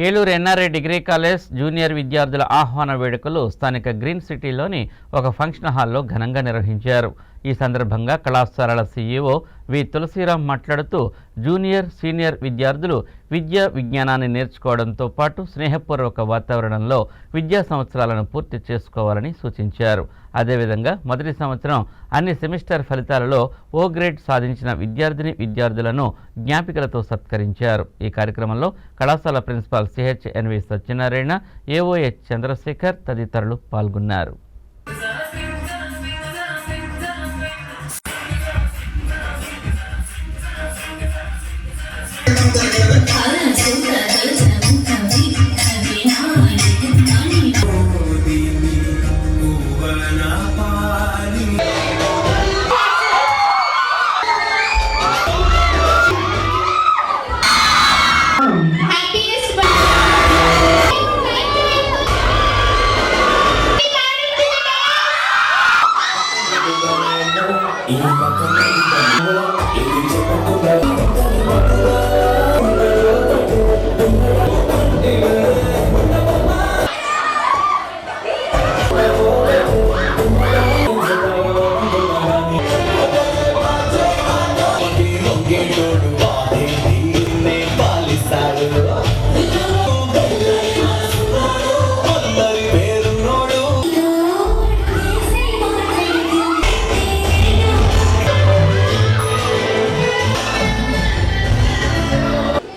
Eluru NRI degree college junior విద్యార్థుల ఆహ్వాన వేడుకలు స్థానిక గ్రీన్ సిటీలోని ఒక ఫంక్షన్ హాల్లో ఘనంగా నిర్వహించారు. ఈ సందర్భంగా కళాశాలల సీఈఓ వి తులసిరామ్ మాట్లాడుతూ జూనియర్, సీనియర్ విద్యార్థులు విద్యా విజ్ఞానాన్ని నేర్చుకోవడంతో పాటు స్నేహపూర్వక వాతావరణంలో విద్యా సంవత్సరాలను పూర్తి చేసుకోవాలని సూచించారు. అదేవిధంగా మొదటి సంవత్సరం అన్ని సెమిస్టర్ ఫలితాలలో ఓ గ్రేడ్ సాధించిన విద్యార్థులను జ్ఞాపికలతో సత్కరించారు. ఈ కార్యక్రమంలో కళాశాల ప్రిన్సిపాల్ సిహెచ్ఎన్వి సత్యనారాయణ, ఏఓహెచ్ చంద్రశేఖర్ తదితరులు పాల్గొన్నారు.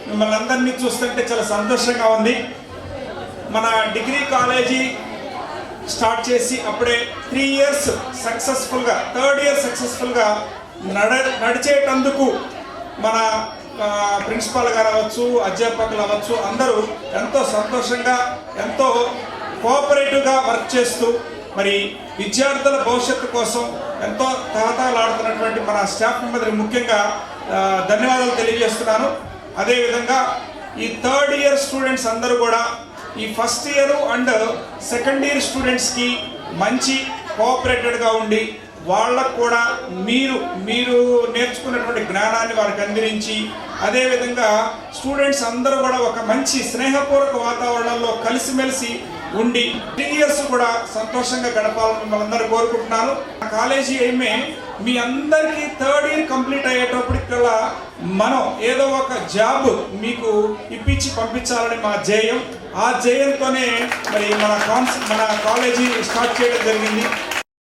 మిమ్మల్ని అందరినీ చూస్తుంటే చాలా సంతోషంగా ఉంది. మన డిగ్రీ కాలేజీ స్టార్ట్ చేసి అప్పుడే 3 years సక్సెస్ఫుల్గా, 3rd year సక్సెస్ఫుల్గా నడిచేటందుకు మన ప్రిన్సిపాల్ గారు అవ్వచ్చు, అధ్యాపకులు అవ్వచ్చు, అందరూ ఎంతో సంతోషంగా, ఎంతో కోఆపరేటివ్గా వర్క్ చేస్తూ మరి విద్యార్థుల భవిష్యత్తు కోసం ఎంతో తహతహలాడుతున్నటువంటి మన స్టాఫ్ మెంబర్కి ముఖ్యంగా ధన్యవాదాలు తెలియజేస్తున్నాను. అదేవిధంగా ఈ 3rd year స్టూడెంట్స్ అందరూ కూడా ఈ 1st year and 2nd year స్టూడెంట్స్కి మంచి కోఆపరేటెడ్గా ఉండి వాళ్ళకు కూడా మీరు నేర్చుకున్నటువంటి జ్ఞానాన్ని వారికి అందించి, అదేవిధంగా స్టూడెంట్స్ అందరూ కూడా ఒక మంచి స్నేహపూర్వక వాతావరణంలో కలిసిమెలిసి ఉండి 3 years కూడా సంతోషంగా గడపాలని మిమ్మల్ని అందరూ కోరుకుంటున్నాను. కాలేజీ ఏమే మీ అందరికీ 3rd year కంప్లీట్ అయ్యేటప్పటికల్లా మనం ఏదో ఒక జాబ్ మీకు ఇప్పించి పంపించాలని మా ధ్యేయం. ఆ ధ్యేయంతోనే మరి మన కాలేజీ స్టార్ట్ చేయడం జరిగింది.